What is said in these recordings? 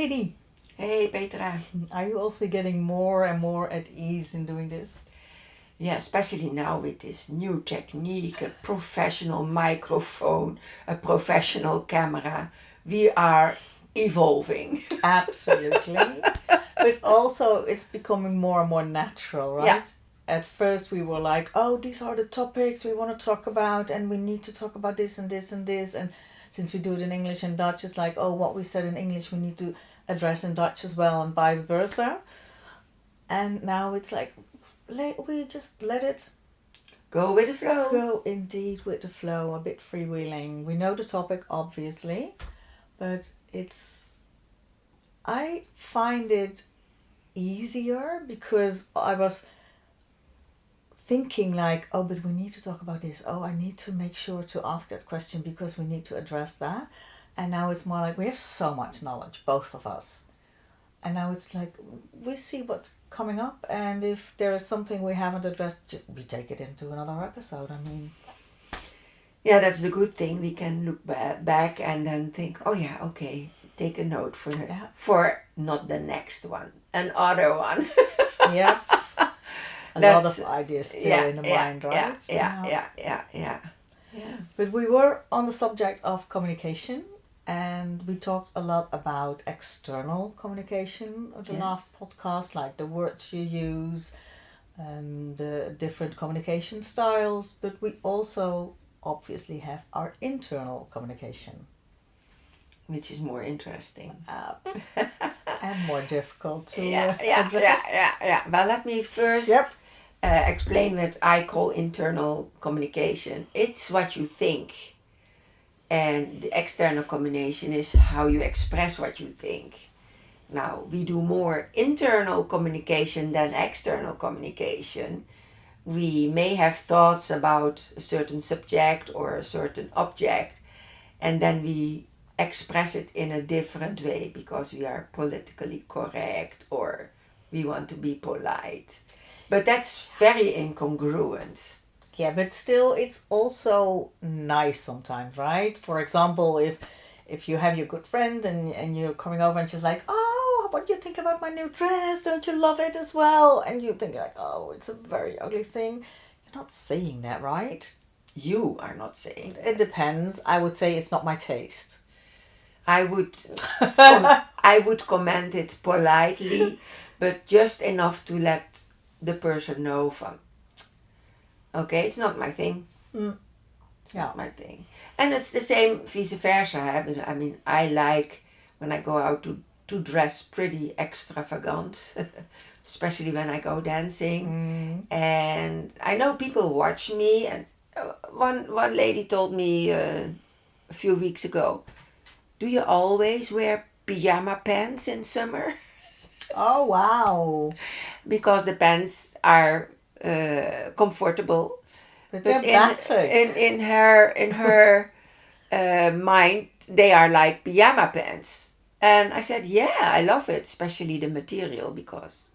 Hedy, Hey Petra. are you also getting more and more at ease in doing this? Yeah, especially now with this new technique, a professional microphone, a professional camera. We are evolving. Absolutely. But also, it's becoming more and more natural, Yeah. right? At first, we were like, oh, these are the topics we want to talk about, and we need to talk about this and this and this. And since we do it in English and Dutch, it's like, oh, what we said in English, we need to address in Dutch as well, and vice versa. And now it's like, we just let it Go with the flow. go indeed with the flow, a bit freewheeling. We know the topic, obviously, but I find it easier because I was thinking like, oh, but we need to talk about this. Oh, I need to make sure to ask that question because we need to address that. And now it's more like we have so much knowledge, both of us. And now it's like we see what's coming up, and if there is something we haven't addressed, just we take it into another episode. I mean, Yeah, that's the good thing. We can look back and then think, oh yeah, okay, take a note Yeah. for not the next one, another one. yeah, a lot That's of ideas still in the mind, right? Yeah. But we were on the subject of communication, and we talked a lot about external communication of the Yes. last podcast, like the words you use, the different communication styles. But we also obviously have our internal communication, Which is more interesting. and more difficult to Yeah. address. Well, let me first Yep. explain what I call internal communication. It's what you think, and the external communication is how you express what you think. Now, we do more internal communication than external communication. We may have thoughts about a certain subject or a certain object, and then we express it in a different way because we are politically correct or we want to be polite. But that's very incongruent. Yeah, but still, it's also nice sometimes, right? For example, if you have your good friend and you're coming over and she's like, oh, what do you think about my new dress? Don't you love it as well? And you think like, oh, it's a very ugly thing. You're not saying that, right? You are not saying It that. depends. I would say it's not my taste. I would comment it politely, but just enough to let the person know from, okay, it's not my thing. It's Yeah. not my thing. And it's the same vice versa. I mean, I like when I go out to dress pretty extravagant, especially when I go dancing. And I know people watch me, and one lady told me a few weeks ago, do you always wear pyjama pants in summer? Oh, wow. Because the pants are comfortable. But But they're batik. in her mind, they are like pyjama pants. And I said, yeah, I love it, especially the material, because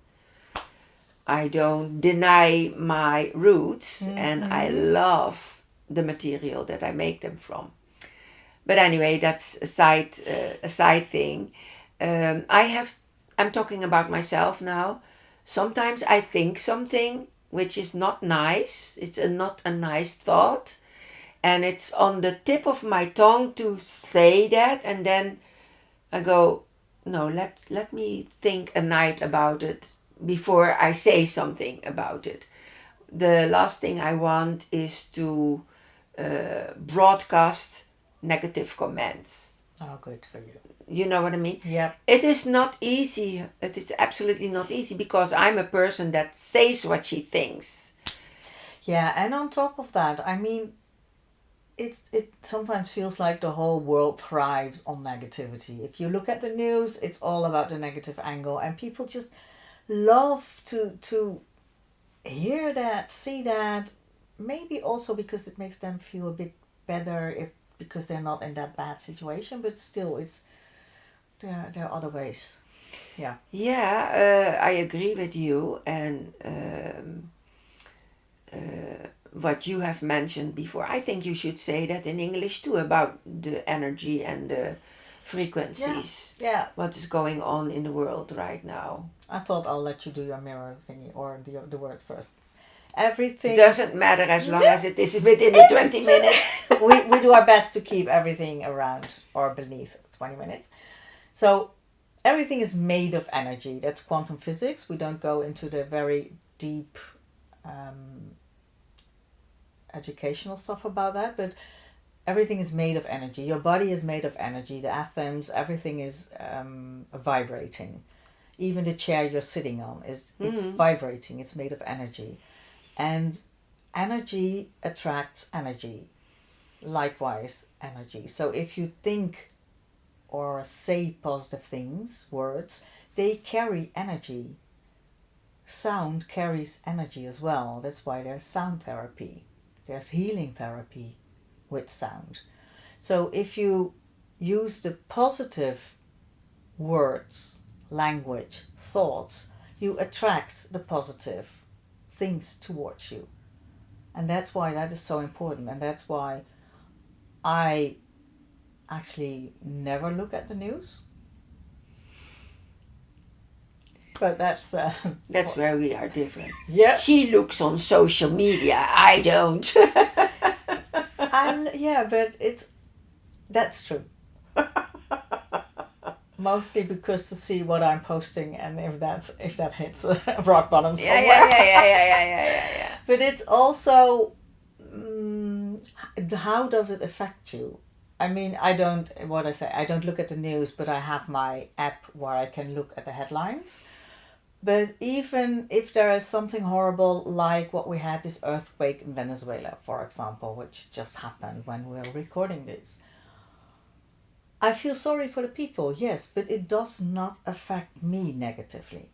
I don't deny my roots, and I love the material that I make them from. But anyway, that's a side thing. I'm talking about myself now. Sometimes I think something which is not nice. It's not a nice thought, and it's on the tip of my tongue to say that, and then I go, no, let me think a night about it before I say something about it. The last thing I want is to broadcast negative comments. Oh, good for you. You know what I mean? Yep. It is not easy. It is absolutely not easy because I'm a person that says what she thinks. Yeah, and on top of that, I mean, it sometimes feels like the whole world thrives on negativity. If you look at the news, it's all about the negative angle, and people just love to hear that, see that. Maybe also because it makes them feel a bit better if because they're not in that bad situation, but still, there are other ways. Yeah. Yeah, I agree with you, and what you have mentioned before. I think you should say that in English too about the energy and the frequencies. Yeah. What is going on in the world right now? I thought I'll let you do your mirror thingy or the words first. Everything Doesn't matter as long as it is within the 20 minutes. we do our best to keep everything around or beneath 20 minutes. So everything is made of energy. That's quantum physics. We don't go into the very deep educational stuff about that, but everything is made of energy. Your body is made of energy. The atoms, everything is vibrating. Even the chair you're sitting on it's vibrating. It's made of energy. And energy attracts energy. Likewise, energy. So if you think or say positive things, words, they carry energy. Sound carries energy as well. That's why there's sound therapy. There's healing therapy with sound. So if you use the positive words, language, thoughts, you attract the positive things towards you. And that's why that is so important. And that's why I actually never look at the news. But that's where we are different. Yeah. She looks on social media. I don't. And yeah, but that's true. Mostly because to see what I'm posting and if that hits rock bottom somewhere. Yeah. But it's also how does it affect you? I mean, I don't look at the news, but I have my app where I can look at the headlines. But even if there is something horrible like what we had, this earthquake in Venezuela, for example, which just happened when we were recording this, I feel sorry for the people, yes, but it does not affect me negatively.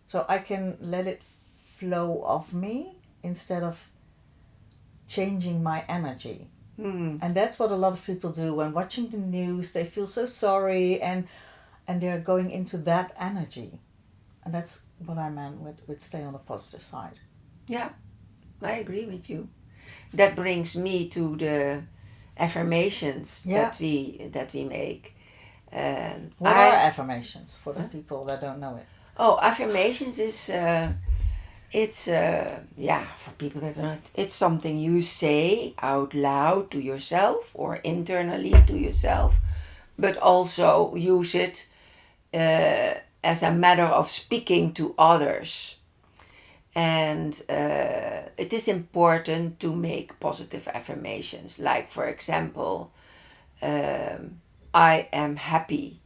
So I can let it flow off me instead of changing my energy. And that's what a lot of people do when watching the news. They feel so sorry and they're going into that energy. And that's what I meant with stay on the positive side. Yeah, I agree with you. That brings me to the affirmations that we make. What are affirmations for the people that don't know it? Oh, affirmations is it's for people that don't. It's something you say out loud to yourself or internally to yourself, but also use it as a matter of speaking to others. And it is important to make positive affirmations, like, for example, I am happy,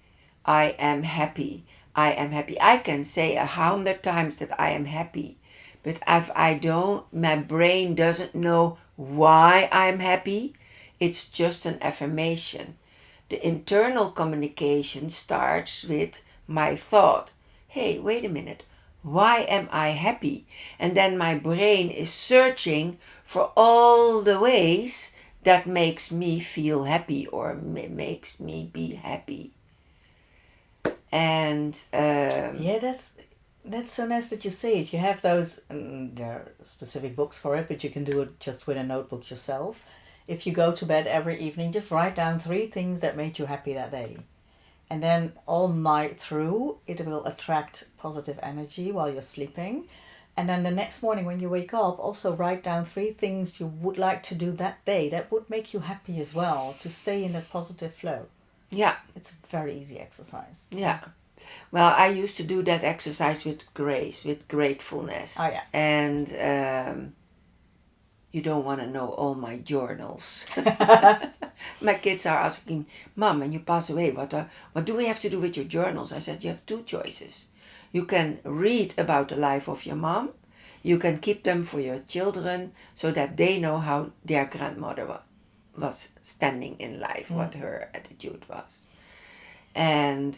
I am happy, I am happy. I can say 100 times that I am happy, but if I don't, my brain doesn't know why I'm happy, it's just an affirmation. The internal communication starts with my thought. Hey, wait a minute. Why am I happy? And then my brain is searching for all the ways that makes me feel happy or makes me be happy. And that's so nice that you say it. You have those, there are specific books for it, but you can do it just with a notebook yourself. If you go to bed every evening, just write down 3 things that made you happy that day. And then all night through, it will attract positive energy while you're sleeping. And then the next morning when you wake up, also write down 3 things you would like to do that day that would make you happy as well, to stay in a positive flow. Yeah. It's a very easy exercise. Yeah. Well, I used to do that exercise with grace, with gratefulness. Oh, yeah. And you don't want to know all my journals. My kids are asking, Mom, when you pass away, what do we have to do with your journals? I said, you have 2 choices. You can read about the life of your mom. You can keep them for your children so that they know how their grandmother was standing in life, what her attitude was. And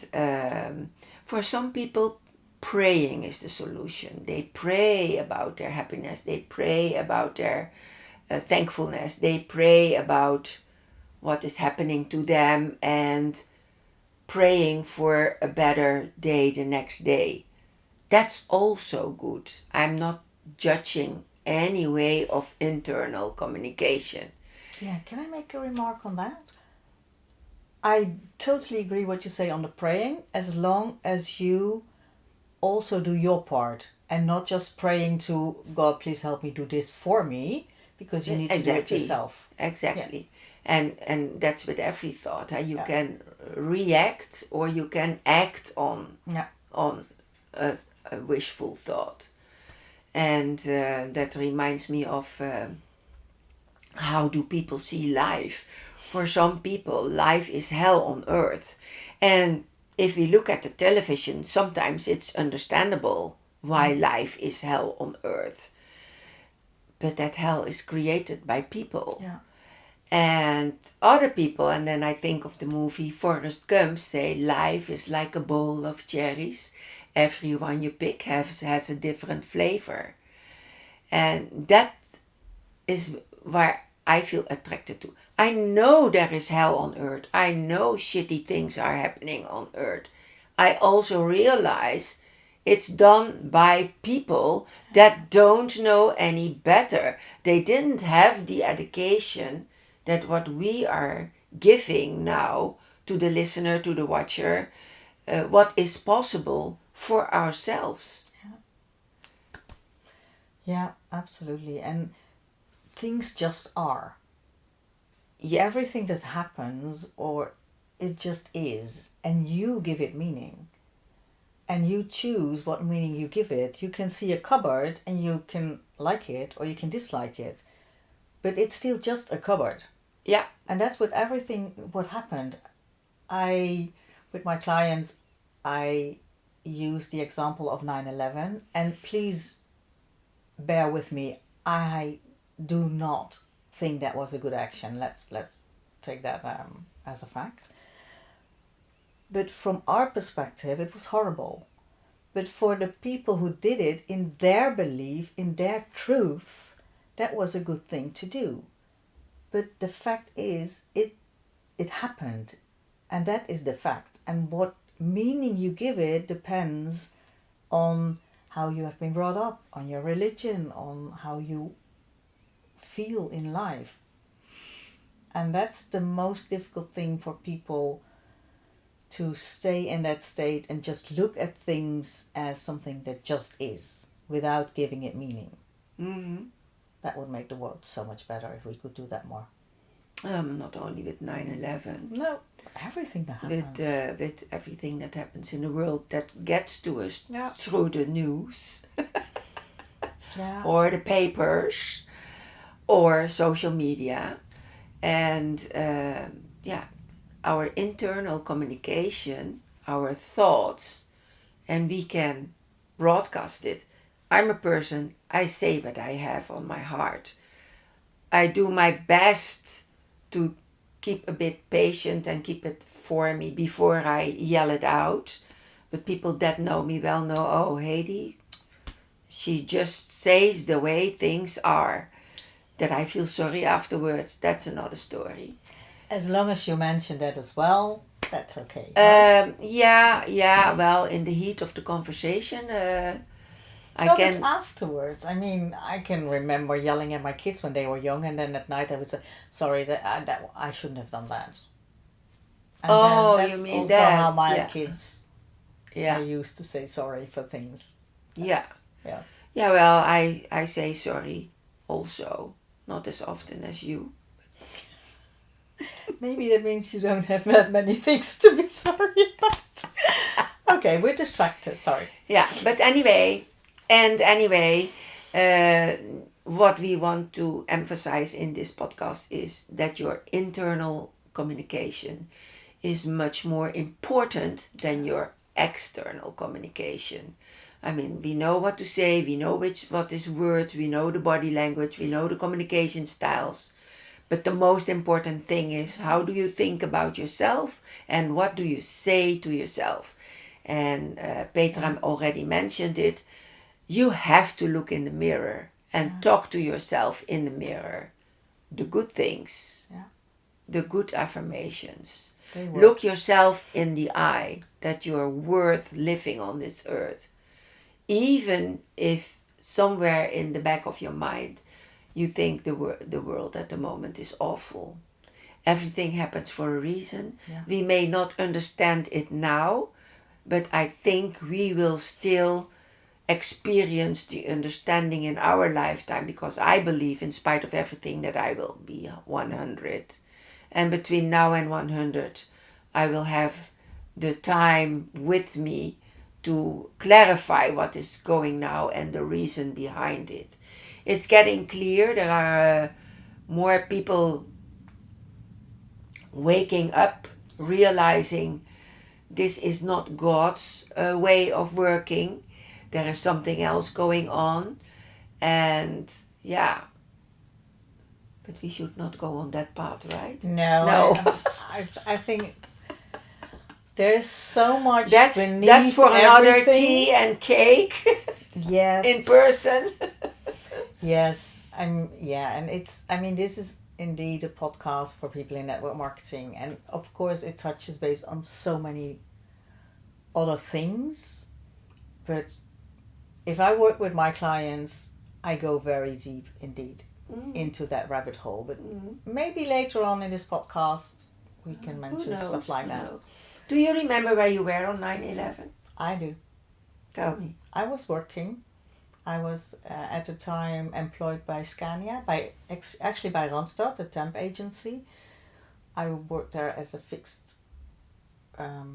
for some people, praying is the solution. They pray about their happiness. They pray about their thankfulness. They pray about what is happening to them and praying for a better day the next day. That's also good. I'm not judging any way of internal communication. Yeah, can I make a remark on that? I totally agree what you say on the praying, as long as you also do your part and not just praying to God, please help me do this for me, because you need to do it Exactly. yourself. Exactly. And that's with every thought. You Yeah. can react or you can act Yeah. on a wishful thought. And that reminds me of how do people see life? For some people, life is hell on earth. And if we look at the television, sometimes it's understandable why life is hell on earth. But that hell is created by people. Yeah. And other people, and then I think of the movie Forrest Gump, say life is like a bowl of cherries. Every one you pick has a different flavor. And that is where I feel attracted to. I know there is hell on earth. I know shitty things are happening on earth. I also realize it's done by people that don't know any better. They didn't have the education that what we are giving now to the listener, to the watcher, what is possible for ourselves. Yeah, absolutely. And things just are. Yes. Everything that happens, or it just is, and you give it meaning. And you choose what meaning you give it. You can see a cupboard and you can like it or you can dislike it, but it's still just a cupboard. Yeah. And that's with everything what happened. With my clients, I use the example of 9/11, and please bear with me. I do not think that was a good action. Let's take that as a fact. But from our perspective, it was horrible. But for the people who did it, in their belief, in their truth, that was a good thing to do. But the fact is, it happened, and that is the fact. And what meaning you give it depends on how you have been brought up, on your religion, on how you feel in life. And that's the most difficult thing for people, to stay in that state and just look at things as something that just is without giving it meaning. Mm-hmm. That would make the world so much better if we could do that more. Not only with 9/11, No, everything that happens. with everything that happens in the world that gets to us Yeah. through the news Yeah. or the papers or social media. And our internal communication, our thoughts, and we can broadcast it. I'm a person, I say what I have on my heart. I do my best to keep a bit patient and keep it for me before I yell it out. But people that know me well know, oh, Hedy, she just says the way things are. That I feel sorry afterwards, that's another story. As long as you mention that as well, that's okay. Right? Well, in the heat of the conversation, I No, can. but afterwards, I mean, I can remember yelling at my kids when they were young, and then at night I would say, "Sorry, that I shouldn't have done that." And Oh, then you that's mean also how that? my Yeah, kids yeah, are used to say sorry for things. yeah, Yeah. yeah. Well, I say sorry, also, not as often as you. Maybe that means you don't have that many things to be sorry about. Okay, we're distracted. Sorry. Yeah, but anyway, what we want to emphasize in this podcast is that your internal communication is much more important than your external communication. I mean, we know what to say, we know what is words, we know the body language, we know the communication styles. But the most important thing is, how do you think about yourself and what do you say to yourself? And Petra already mentioned it. You have to look in the mirror and talk to yourself in the mirror. The good things, the good affirmations. Look yourself in the eye that you're worth living on this earth. Even if somewhere in the back of your mind you think the world at the moment is awful. Everything happens for a reason. Yeah. We may not understand it now, but I think we will still experience the understanding in our lifetime, because I believe, in spite of everything, that I will be 100. And between now and 100, I will have the time with me to clarify what is going now and the reason behind it. It's getting clear. There are more people waking up, realizing this is not God's way of working. There is something else going on. And yeah, but we should not go on that path, right? No. I think there's so much that's beneath for another everything. tea and cake. Yeah. In person. Yes. And this is indeed a podcast for people in network marketing, and of course it touches base on so many other things, but if I work with my clients, I go very deep indeed into that rabbit hole. But maybe later on in this podcast we can mention stuff like that. Do you remember where you were on 9/11? I do. Tell me. I was working. I was at the time employed by Scania, actually by Randstad, the temp agency. I worked there as a fixed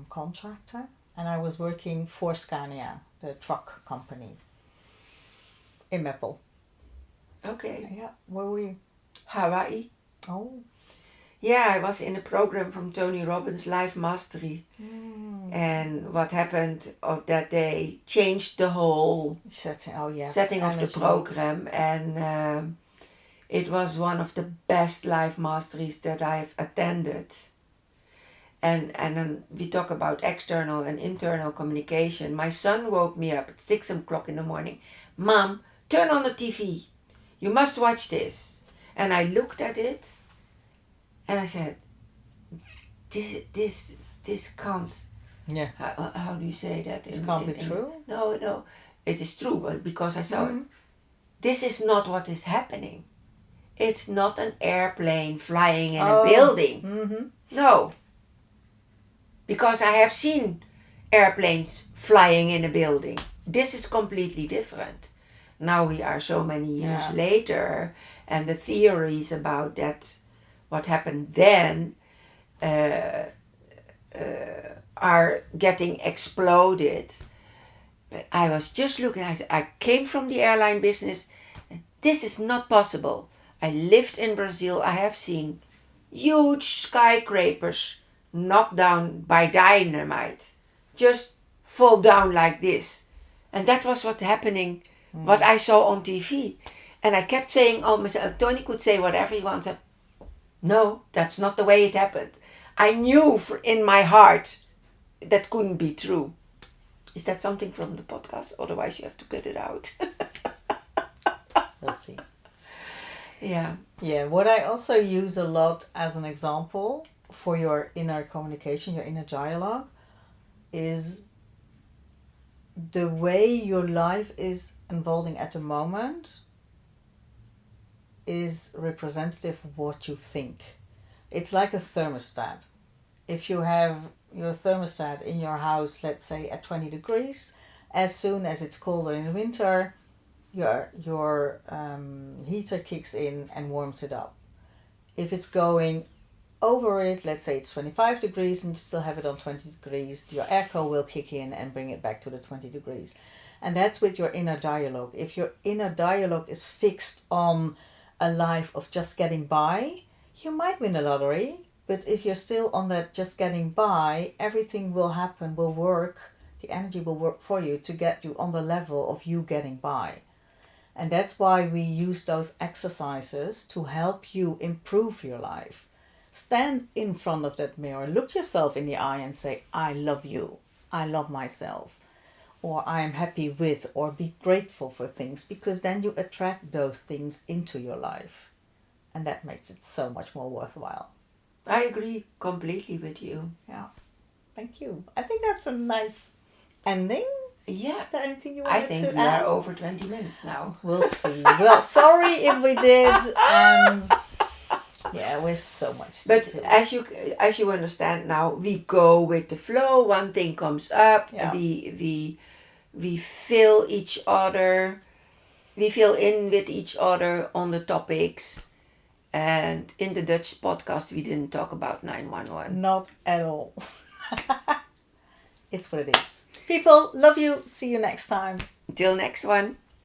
contractor, and I was working for Scania, the truck company, in Meppel. Okay. Yeah, where were you? Hawaii. Oh. Yeah, I was in a program from Tony Robbins, Life Mastery. And what happened on that day changed the whole setting of the program. And it was one of the best Life Masteries that I've attended. And then we talk about external and internal communication. My son woke me up at 6 o'clock in the morning. Mom, turn on the TV. You must watch this. And I looked at it and I said, this can't. Yeah. How do you say that? This can't be true? No. It is true, but because I saw it. This is not what is happening. It's not an airplane flying in a building. Mm-hmm. No. Because I have seen airplanes flying in a building. This is completely different. Now we are so many years later, and the theories about that, what happened then, are getting exploded. But I was just looking, I came from the airline business. This is not possible. I lived in Brazil. I have seen huge skyscrapers knocked down by dynamite. Just fall down like this. And that was what happening, what I saw on TV. And I kept saying, Tony could say whatever he wanted. No, that's not the way it happened. I knew in my heart that couldn't be true. Is that something from the podcast? Otherwise you have to cut it out. We'll see. Yeah. Yeah, what I also use a lot as an example for your inner communication, your inner dialogue, is the way your life is unfolding at the moment is representative of what you think. It's like a thermostat. If you have your thermostat in your house, let's say at 20 degrees, as soon as it's colder in the winter, your heater kicks in and warms it up. If it's going over it, let's say it's 25 degrees and you still have it on 20 degrees, your airco will kick in and bring it back to the 20 degrees. And that's with your inner dialogue. If your inner dialogue is fixed on a life of just getting by, you might win a lottery. But if you're still on that just getting by, everything will happen, will work. The energy will work for you to get you on the level of you getting by. And that's why we use those exercises to help you improve your life. Stand in front of that mirror, look yourself in the eye and say, I love you, I love myself, or I am happy with, or be grateful for things, because then you attract those things into your life. And that makes it so much more worthwhile. I agree completely with you. Yeah, thank you. I think that's a nice ending. Yeah. Is there anything you wanted to add? I think we are over 20 minutes now. We'll see. Well, sorry if we did. And Yeah, we have so much to But do. as you understand now, we go with the flow. One thing comes up. Yeah. We fill each other. We fill in with each other on the topics. And in the Dutch podcast, we didn't talk about 911. Not at all. It's what it is. People, love you. See you next time. Until next one.